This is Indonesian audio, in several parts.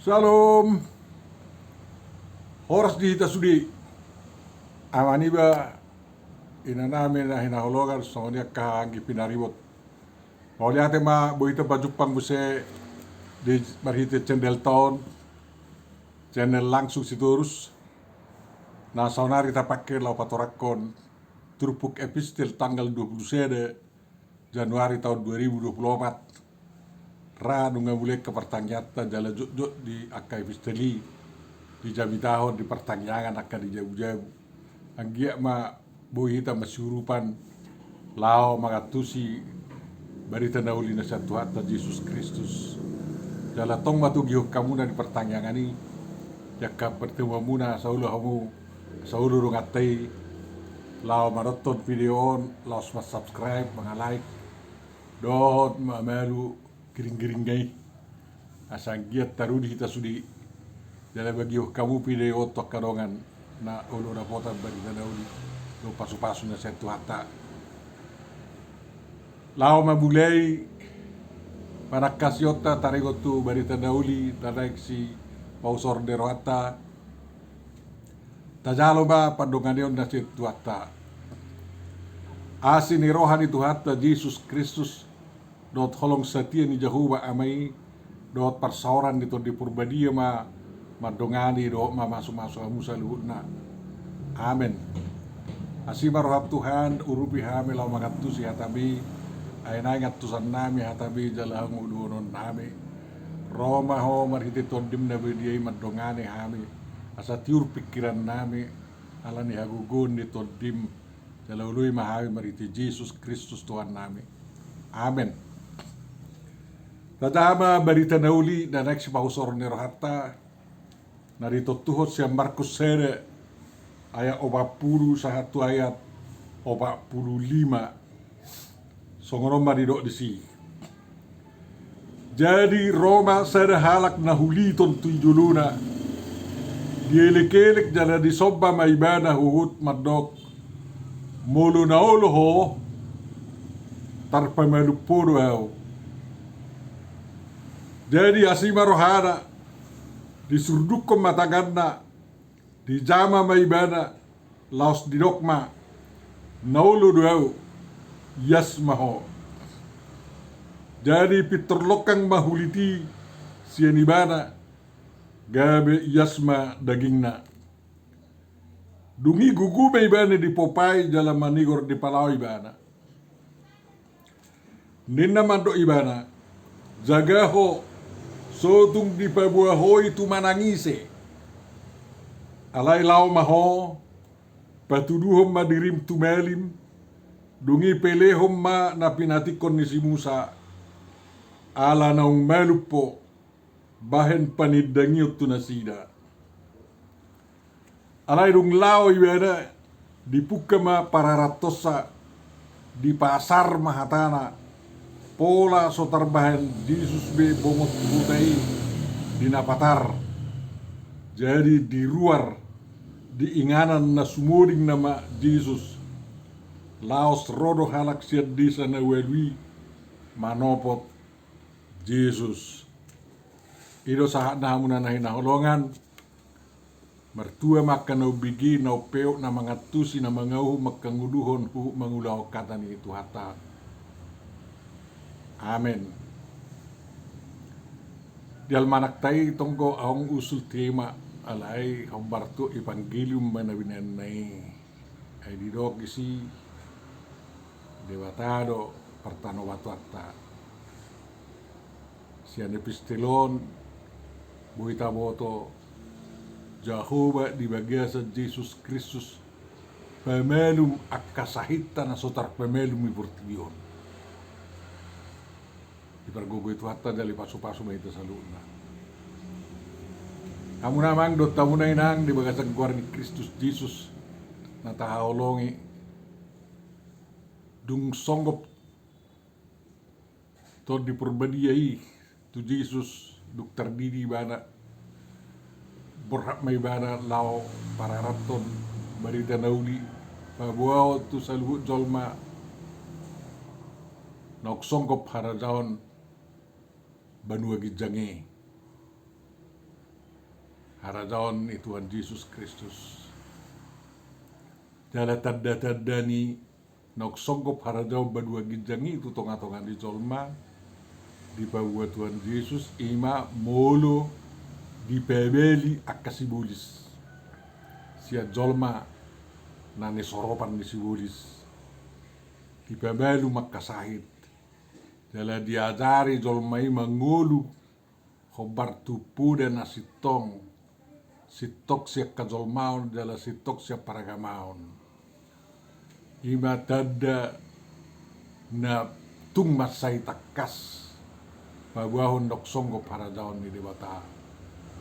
Shalom, horas di tasudi. Amani ba ina namin na hinahulugan sa kanya kahangi pinaribot. Pauliate ma buito pajupang buse di marhite channel taon, channel langsung siturus. Na saunari tapake lau patorakon turpuk epistel tanggal 27 Januari tahun 2024. Ra nunga mulai ke pertanyaan jala jut di akai episteli di jabi tahun di pertanyaan akan di jabu-jabu. Anggia ma bohita masyurupan lao magatusi barita nauli na sa Tuhan Yesus Kristus. Jala tong matugiho kamuna di pertanyaan ini. Jaka pertemu muna sa ulo hamu sa ulo rungatay lao maraton videoon lao subscribe mga like dohot mamalu giring-giring gay asang giat tarudi hita sudi jala bagio kamu video to kadongan na ulo na pota bari na uli do pasu-pasu na setu hata lao mabulay panakasyota tarigo tu bari tadauli tadaik si pausor derwata tajalo ba pandonganion na setu hata asin ni rohani tu hata Yesus Kristus dot holong setia ni Jehovah amai dot persauran dito di purbadia madongani do masuk-masuk amusa luhutna. Amen. Asima rohab Tuhan urupi hame lau magatu si hatabi aina ngatusan nami hatabi jalang udunon nami Roma ho marhiti tondim na bediai madongani hame asa tiur pikiran nami alani hagugun di tondim jalaului mahawi marhiti Yesus Kristus Tuhan nami. Amen. Tadama barita nauli na next pausor ni rohata narito tuhot siya Markus sere ayat 40 satu ayat 45 songono maridok disi. Jadi Roma sere halak na huliton tunjuluna dielek-elek jana disobba maibana huhut madok mulu naolo ho tarpa malupodo hao. Jadi asima rohana disurdukkom mataganda di jama maibana laos didokma naulu duau yasmaho. Jadi pitorlokang mahuliti sianibana gabe yasma dagingna. Dungi gugu maibana di popai jalan manigor di palau ibana. Nina mando ibana jagaho sotung di pabuahoi tu manangise alai lau maho patuduhom madirim tumelim dungi pelehom ma napinatikon ni si Musa ala naung malupo bahen panidangiot tu nasida alai dung lau ibada dipuka ma pararatosa di pasar mahatana pola sotar bahan Yesus be bomot butai dinapatar jadi di luar diinganan na sumuding nama Yesus laos rodo halak siat di sana welwi manopot Yesus ido sahat na hamuna na hinaholongan mertua makan na bigi na upeo na mangatusi na mangahu makanguduhon hu mangulaw kata ni itu hata. Amen. Di almanak tay tonggo aong usul tema alay humbarto evangelium manabinanay ay didok isi debatado pertanowatwata sian epistelon buita boto Jehovah di bagiasa Yesus Kristus pemelum akasahita na sotar pemelum iburtiyon ipargogo itu hatta dali pasu-pasu may saluna. Kamu namang dot tamu na inang di bagasang kuar ni Kristus Jesus na tahaolongi dung songgop to di purbadiyai tu Jesus dokter didi bana borhak may bana lao pararaton barita nauli pabuao tu saluhut jolma nok songgop harajaon Banua Gijange harajaon ni Tuhan Yesus Kristus. Jala tanda-tanda ni noksogop harajao badua gijangi itu tonga-tonga di jolma di bawah Tuhan Yesus ima molo di pebeli akasibulis sia jolma nane soropan di sibulis di pebelu makasahit jala diajari jolma ima ngolu khobar tupu dan asitong sitok sia kajolmaon jala sitok sia paragamaon ima tada na tung masai takas babahon dok songgo parajaon ni debata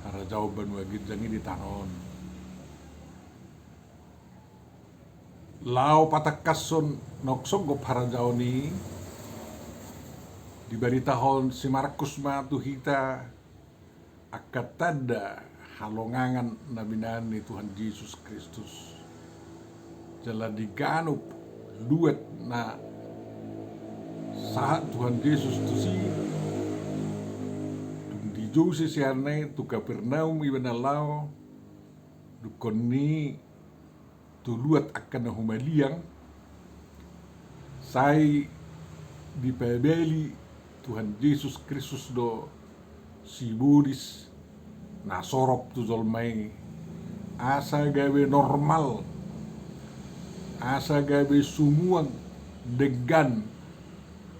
harajao banua gijangi di tanon lao patakason nok songgo parajao ni di baritahon si Markus ma tuhita akatada halongangan nabinan ni Tuhan Yesus Kristus jala diganup luet na saat Tuhan Yesus tu si dung di Jose siane tu Kapernaum ibana lao dukoni tu luet akan humaliang sai di pebeli Tuhan Yesus Kristus do si budis na sorop tu zolmai asa gawe normal asa gawe sumuang degan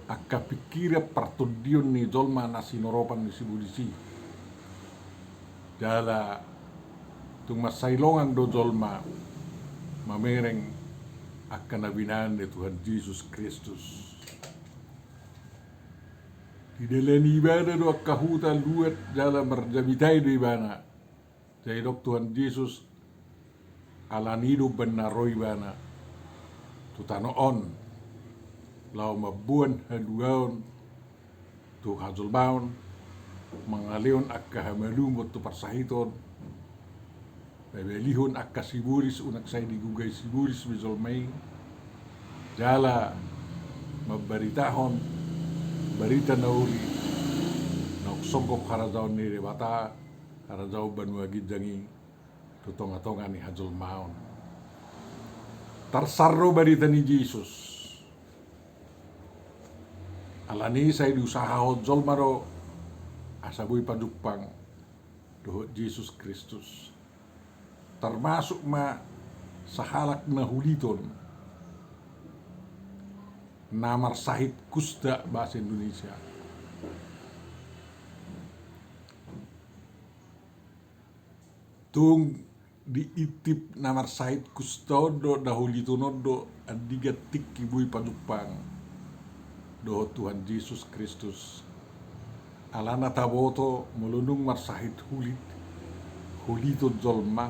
akka pikira partodion ni jolma na sinoropan ni sibudisi jala tung masailongang do jolma mamereng akan nabinan ni Tuhan Yesus Kristus di dalam ibadah do kahuta luet jala merjamitai do ibana jadi dok Tuhan Yesus alanido benaroi bana tutanoon lau mabuan haduaon tu hajulbaon mangaleon akka hamalumot tu parsahiton bebelihon akka siburis unak say digugay siburis bizolmay jala mabaritahon barita nauli noksogop harajaon ni rebata harajao banua gijangi tutonga-tonga ni hajulmaon tarsarro barita ni Jesus alani say diusaha hojol maro asabui padupang dohot Yesus Kristus termasuk ma sahalak na huliton namar sahid kusda bahasa Indonesia tung diitip namar sahid kustodo dahulitonodo adiga tikki bui padupang do Tuhan Yesus Kristus alana taboto mulunung marsahid hulito jolma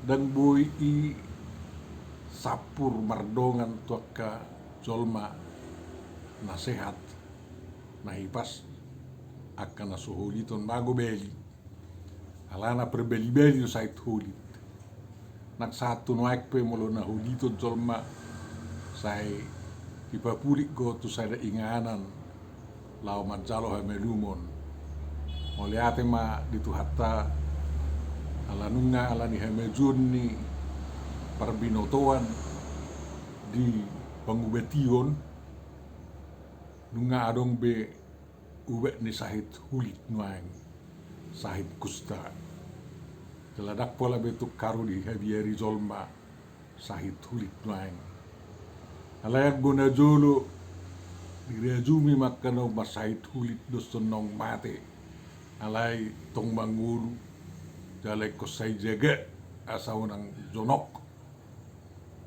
dan bui i sapur mardongan tuaka jolma nasehat nahipas akan nasuhuliton mago beli alana perbeli-beli no sahid hulit nak satu noek pe mulo na hulito jolma say ipapulik go tu sada inganan lau majalo hamelumon moliate ma dituhatta alanunga alani hamejunni parbinotoan di pangubation nunga adong be ube ni sahid hulit nuang sahid kusta teladak pola betuk karu di habiari zolma sahid hulit nuang alayak guna jolo dirajumi makano masahid hulit doson nong mate alay tong manguru jalay ko say jaga asaw ng jonok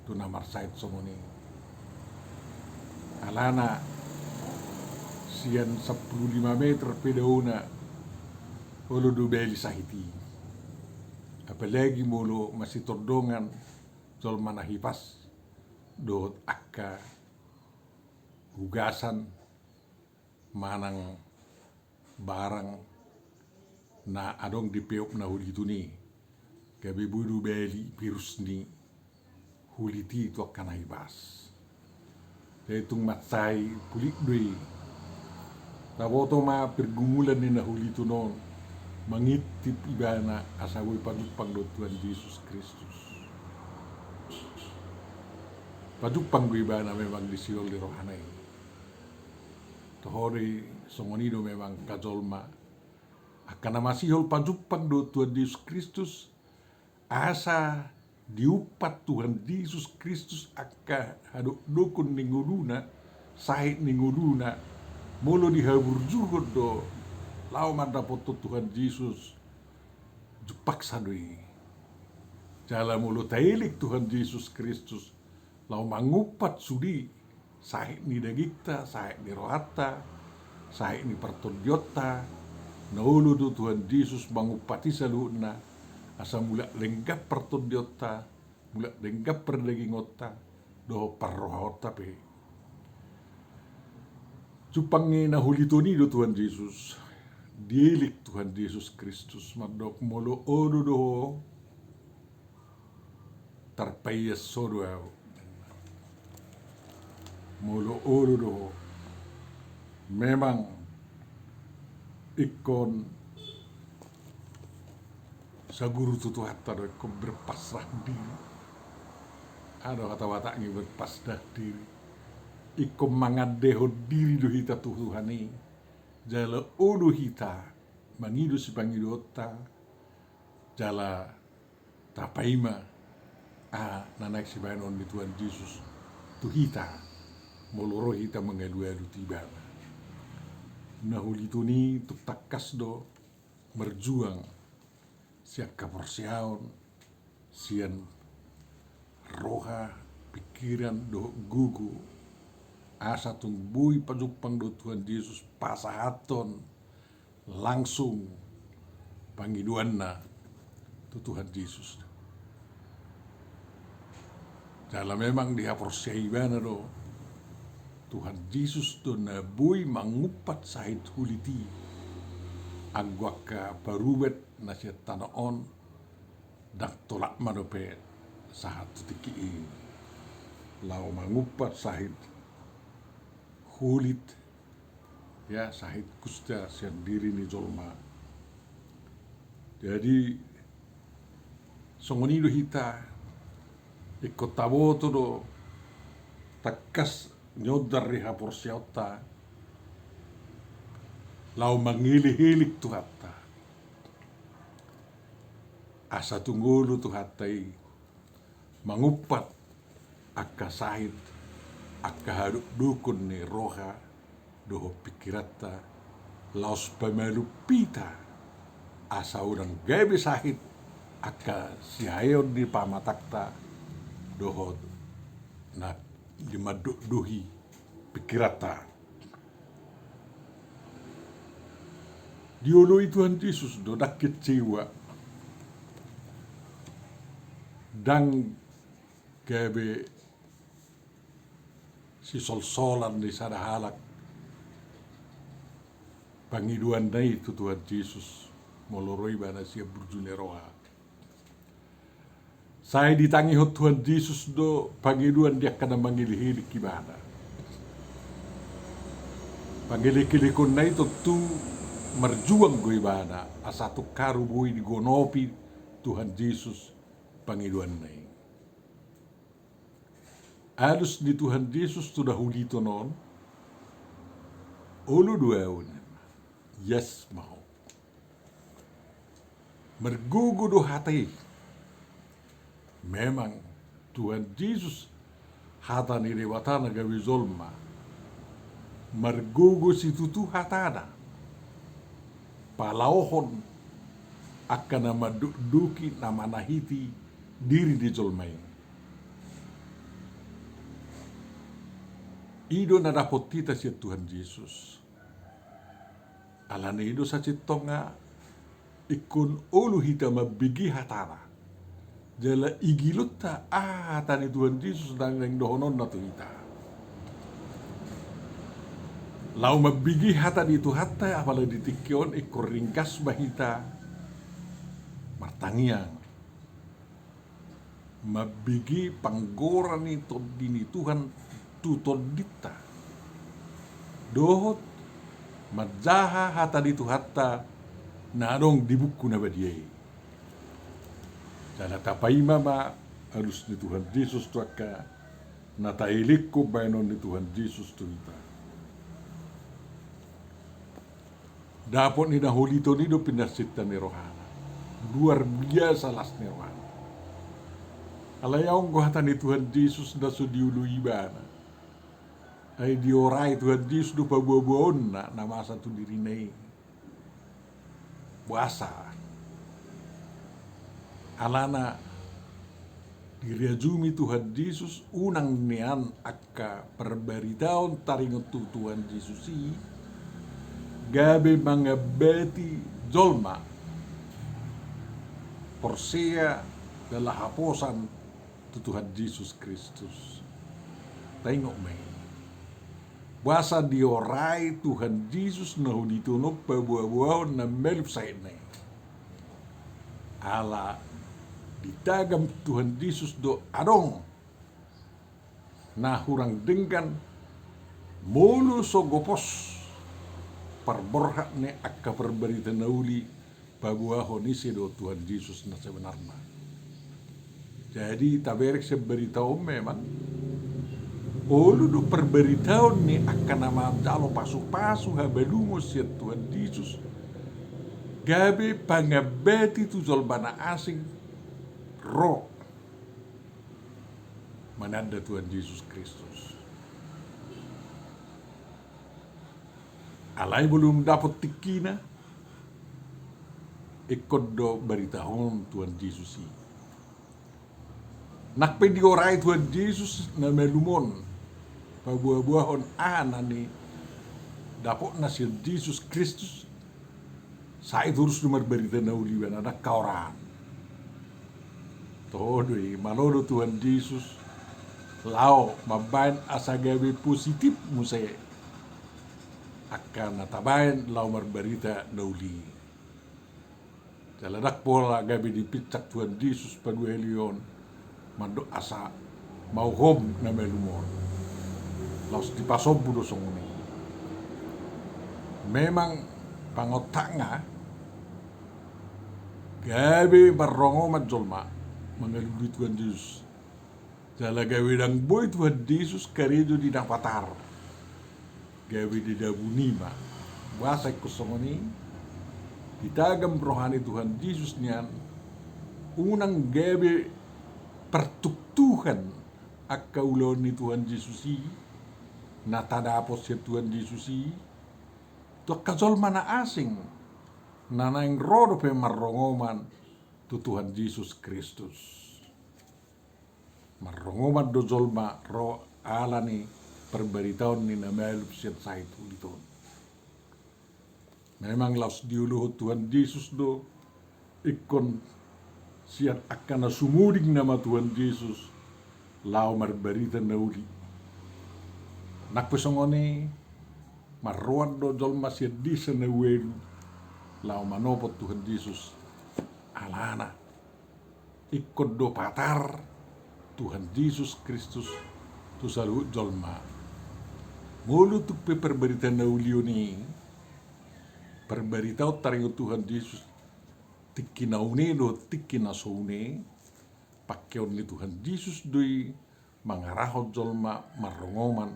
tu namar sahid somoni alana sian 15 meter pedauna olo do beli sahiti apalagi molo masih tordongan jol manahipas dot akka hugasan manang barang na adong dipeok na hulitu ni gabi budu beli virus ni huliti itu akan naibas yaitu matsai pulik dui taboto ma pergumulan ni na hulitu non mengitip ibana asawui pajupang do Tuhan Yesus Kristus. Pajupang go ibana memang disiol di rohanai. Tohori songonido memang kajolma. Akana masihol pajupang do Tuhan Yesus Kristus asa diupat Tuhan Yesus Kristus akka haduk dukun ninguduna sahit ninguduna molo dihabur juga do lau madapoto Tuhan Yesus jupak sadui jala molo tailik Tuhan Yesus Kristus lau mangupat sudi sahit ni dagikta sahit ni rohata sahit ni pertondiota naulu do Tuhan Yesus mangupati saluna asa mula lenggap pertondiota mula lenggap perdagingota doho parrohota pe cupangi na hulitoni do Tuhan Yesus dielik Tuhan Yesus Kristus madok molo odo doho tarpayas sodo molo odo doho memang ikon sa guru tutu hatta do ko berpasrah diri ada kata wataknya berpasrah diri iko mangadeho diri do hita Tuhani jala odo hita mangido si pangidota jala tapaima nanak si banon di Tuhan Yesus tu hita moloro hita mengalu-alu tiba nahulituni tu takas do merjuang siap kaporsiaon sian roha pikiran do gugu asa tungbui pajupang do Tuhan Yesus pasahaton langsung pangiduanna tu Tuhan Yesus jala memang dihaporsiai bana do Tuhan Yesus do nabui mangupat sahit huliti agwaka parubet nasihat tanaon dak tolak madope sahat tiki lau mangupat sahid hulit ya sahid kusta sendiri ni jolma jadi songonido hita ikut taboto do takas nyodar riha porsiota lau mangili-hilik tu hatta asa tunggulu tu hatai mangupat akka sahid akka haduk dukun ni roha doho pikirata laos pamalupita asa udang gabe sahid akka sihayon di pamatakta doho na dimaduk duhi pikirata dioloi Tuhan Yesus do dakit jiwa dang gabe si sol-solan di sada halak pangiduan dai tu Tuhan Yesus moloroi bana siap burjune roha saya ditangi hot Tuhan Yesus do pangiduan dia kana mangili-hili kibana pangili-kili kun nai tu merjuang gue bana asatu karu bui di gonopi Tuhan Yesus pangiduan nai. Alus di Tuhan Yesus tu dahulito non. Ulu duaun. Yes mau. Mergugu do hatai. Memang Tuhan Yesus hata ni rewatana gawi zolma. Mergugu si tutu hatana. Palauhon akan nama duki nama nahiti diri di zolmai. Ido na dapat kita si Tuhan Yesus. Alana ido sa citonga ikun ulu hita mabigi hatara. Jala igilutta tani Tuhan Yesus dan yang dohonon na tu hita. Lau mabigi hata di tu hata apalagi ditikyon ikor ringkas bahita martangiang. Mabigi panggoran itu dini Tuhan tutod dita dohot majaha hata di tu hatta nadong di buku na badiay. Dala tapai mama harus ni Tuhan Yesus tuaka natailik ko bayanon ni Tuhan Yesus tu ita. Dapot ni nahulito ni do pinasita ni rohana. Luar biasa las ni rohana. Alayaw ko hata ni Tuhan Yesus na sudiulu ibana. Ay dioray Tuhan Yesus do pabuabuon na masa tu diri na puasa. Alana dirajumi Tuhan Yesus unang nian akka perbaritaon taringot tu Tuhan Yesus gabe mga beti jolma porsea dala haposan tu Tuhan Yesus Kristus. Tengok may basa dioray Tuhan Yesus na hunitunog pabuabuaw na melup sa inay. Ala ditagam Tuhan Yesus do adong na hurang denggan mulu so gopos parborhak ne akka perberita nauli pabuaho ni do Tuhan Yesus na sebenarnya. Jadi taberek seberitaw memang olu do perberitaw ni akka nama jalo pasu-pasu habalumo si Tuhan Yesus gabe pangabeti tu jolbana asing roh mananda Tuhan Yesus Kristus. Alai belum dapat tikina ikut do beritahon Tuhan Yesus ini. Nakpe diorai Tuhan Yesus na melumon pabuah-buahon anani dapat nasil Yesus Kristus saya terus nomor berita nauliwan anak kauran. Todoi malodo Tuhan Yesus lao mabain asagawe positif musai akan natabain lao berita nauli. Jaladak pola gabi dipicak Tuhan Yesus padu helion mando asa mau hom na melumon. Laos dipasob budo songuni. Memang pangotanga gabi barongo majolma mengalui Tuhan Yesus. Jala gawe dang boy Tuhan Yesus karejo di dang patar. Gawe di dabunima. Bahasa kusongoni ditagam rohani Tuhan Yesus nian unang gawe pertuktuhan akka ulon ni Tuhan Yesus na tadapos si Tuhan Yesus to kazol mana asing nanaing rodo pe marrongoman tu Tuhan Yesus Kristus. Marrongoman do zolma ro alani perberitaon ni namelup siat saitu liton. Memang laus diuluhut Tuhan Yesus do ikon siat akan sumuring nama Tuhan Yesus lau marberita nauli. Nakpesongone marroan do zolma siat disa na welu lau manopot Tuhan Yesus alana ikut do patar Tuhan Yesus Kristus tu salut jolma mulu tu pe perberita naulio ni perberita taringo Tuhan Yesus tiki naune do tiki nasoune pakkeon ni Tuhan Yesus doi mangarahot jolma marrongoman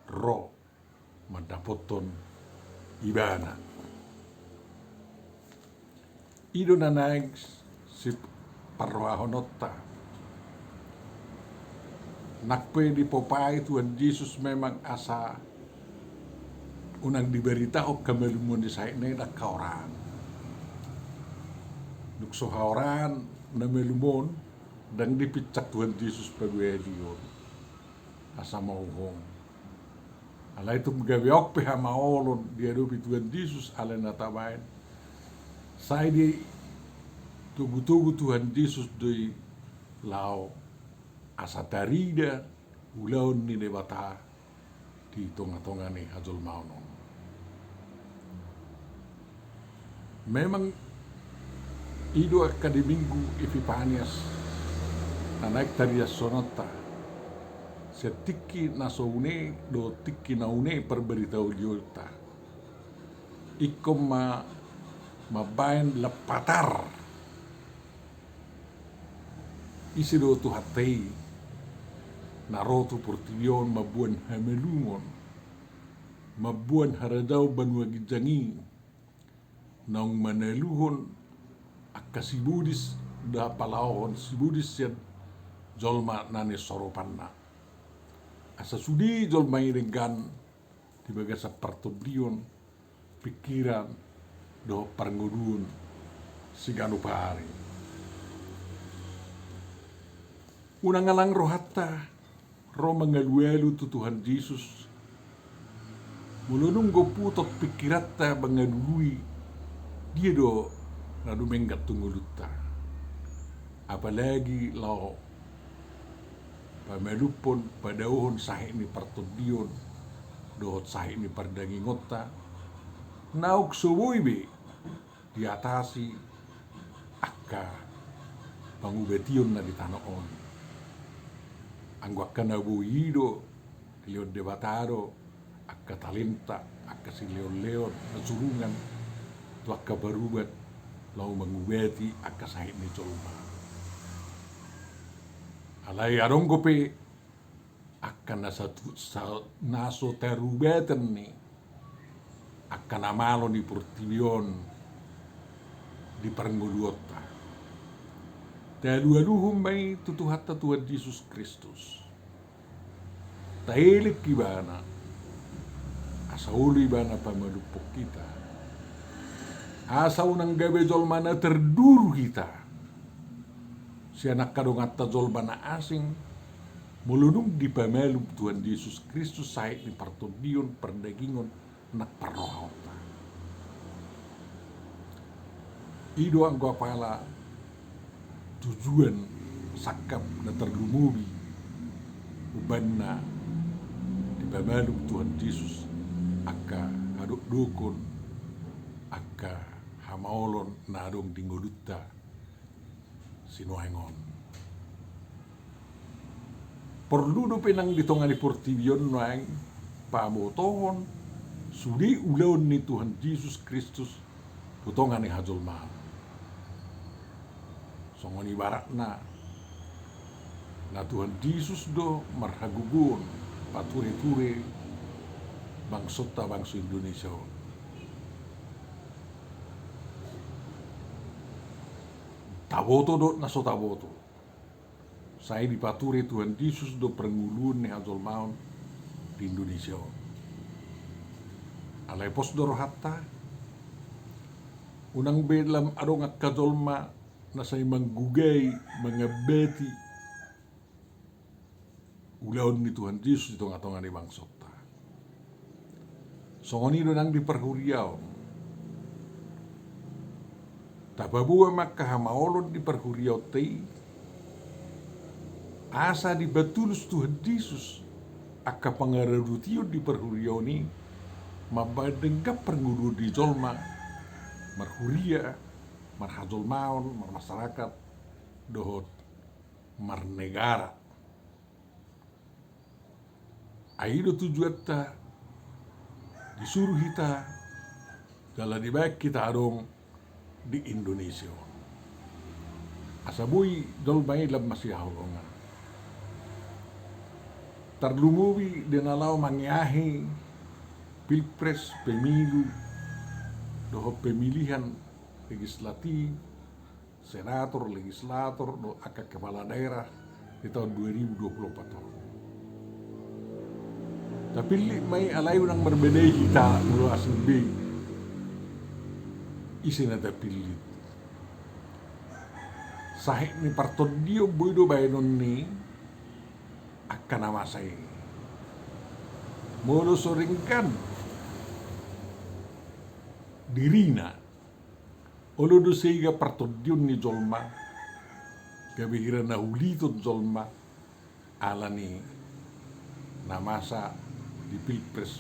ro madapoton ibana. Ido na naik si parwahonota. Nakpe di popai Tuhan Yesus memang asa unang diberitahu kamelumon di saya ini dak kauran. Nukso kauran na melumon dan dipicak Tuhan Yesus paguelion. Asa mauhong. Ala itu magawiok peha maolon dia dobi Tuhan Yesus ala natabain. Saya di tugu-tugu Tuhan Yesus doi lau asa tarida ulaun ni debata di tonga-tonga ni hajol maunon. Memang ido akademinggu Epifanias naik tarias sonata setiki nasoune do tiki naune perberitau diolta ikom ma mabayan lepatar isi do tu hatei narotu portion mabuan hamelungon mabuan haradau banua gijangi naung manaluhon akasibudis da palauhon sibudis yan jolma nane soropanna asa sudi jolma iregan tibaga sa partoblion pikiran do parngudun siganu pari unang alang rohatta ro mangaluelu tu Tuhan Yesus mulunung go putot pikiratta bangadului dia do radu menggat tungulutta apalagi lao pamelupon padauhon sahi ni partodion dohot sahi ni pardangingota nauk subui be diatasi akka pangubetion na di tanah on anggua kana buido leon debatado akka talenta akka si leon nasurungan tu akka barubat lau mangubeti akka sahi ni colma alai arong gope akan naso terubeten ni akan amalo ni purtibion di paranguluota talualuhum mai tutuhatta Tuhan Yesus Kristus tahilik kibana asauli bana pamalupok kita asa unang gabe jolmana terduru kita si anak kadongatta jolmana asing mulunung di pamelum Tuhan Yesus Kristus saik ni partodion perdagingon nak parrohota ido ang pala tujuan sakap na terlumubi ubanna di pamelum Tuhan Yesus akka aduk dukun akka hamaolon nadong dingolutta sinuhengon perlu do penang ditongan di portibion noang pamotohon sudi ulaon ni Tuhan Yesus Kristus putongan ni hajol mahal songon ibaratna na Tuhan Yesus do marhagugun pature-ture bangsota bangsa Indonesia taboto do naso taboto saya dipature Tuhan Yesus do perngulun ni hajol maun di Indonesia alai pos do rohatta unang belam adong akkajolma na say manggugay mangabeti ulaon ni Tuhan Yesus itong atongan ni bangsota songoni do nang diperhuriaw tababuwa makahamaolon diperhuriaw tei asa di batulus Tuhan Yesus akka pangararutiyo di perhuriaw ni mabadenggap perngulu di jolma marhuria marhajol maon mar masyarakat dohot mar negara aido tujuatta disuruh kita dalam dibaik kita adong di Indonesia asabui dolmai lam masih haulongan terlumubi denalau mangiahi pilpres pemilu doho pemilihan legislatif senator legislator do akka kepala daerah di tahun 2024 tapi mai alai unang berbeda kita mulu asli B isina pilih sahik ni partodio boido baenon ni akan nama saya mulu soringkan dirina olo do seiga partodion ni jolma gabihira na hulito jolma ala ni namasa di pilpres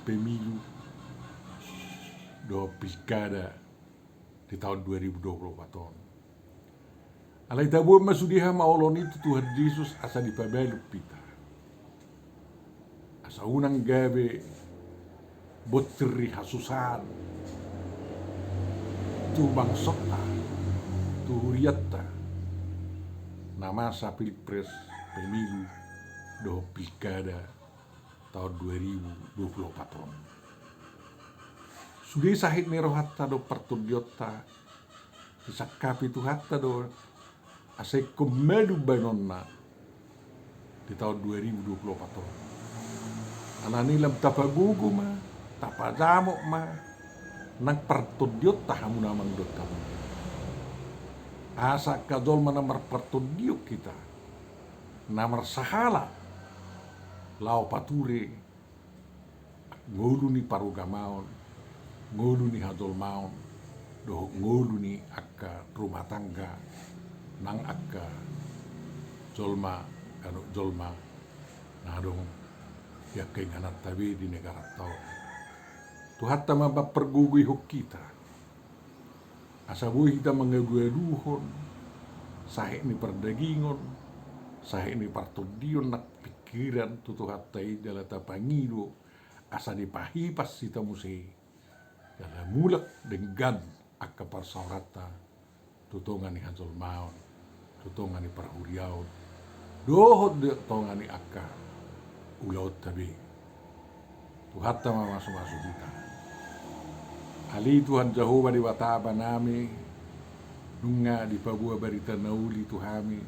pemilu do pilkada di tahun 2024 alai tabu masudiha maolon itu Tuhan Yesus asa dipabeluk pita asa unang gabe botri hasusan tu bangsota, tu huriatta, nama sa pilpres pemilu do pilkada tahun 2024. Sudah sahit nero hatta do partudiota disakapi tu hatta do asai komedu banonna di tahun 2024. Ananilam tapagugu ma, tapajamok ma, nang partudiota hamu namang dotam. Asa kadol manamar partudiok kita, namar sahala, lau pature, ngolu ni parugamaon, ngolu ni hadol maon, do ngolu ni akka rumah tangga, nang akka jolma nadong ya kenganat tabi di negara tau. Tuhatta mabap pergugui huk kita. Asabuhi kita mengaduaduhon, sahe ni perdagingon, sahe ni partudion nak pikiran tutuhatta idala tapangido, asa dipahipas sita musei. Dalam mulak dengan akka parsaurata tutongan ni hanjol maon, tutongan ni parhuriaon, dohot de tongan ni akka ulaut tabi. Tuhatta masuk kita. Ali Tuhan Jehovah di wataba nami, nunga di pabua barita nauli Tuhami,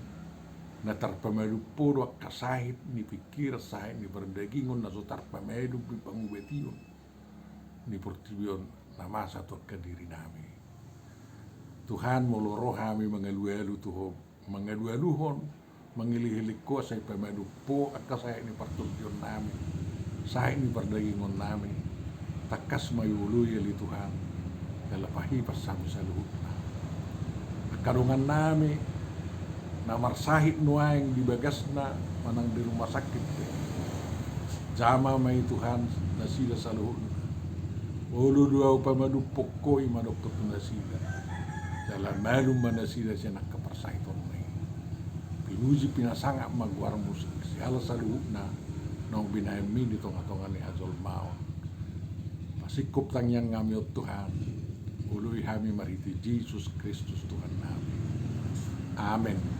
na tarpamadu podo kasahit ni pikir sahit ni berdagingon na so tarpamadu ni pangubetiyon ni portibion nama satu ke diri nami. Tuhan moloro kami mengalu-alu tuho, mengalu-aluhon, mengilih-ilih ko sa pamadu po akka sahit ni partubion nami, sahit ni perdagingon nami. Takas mayulu yali Tuhan dalapahipas sami sa luhut na. Kadungan nami namar sahit nuaing di bagas na manang di rumah sakit. Jama may Tuhan na sila sa luhut na. Ulu dua upamadu pokoi madoktor na sila. Dalam malum mana sila siya nakaparsahiton may. Pinuji pinasanga magwar musik. Siala sa luhut na nong binayami di tonga-tonga ni Hazol Mao. Sikop tangyang ngami o Tuhan, uluy kami mariti Jesus Kristus Tuhan namin. Amen.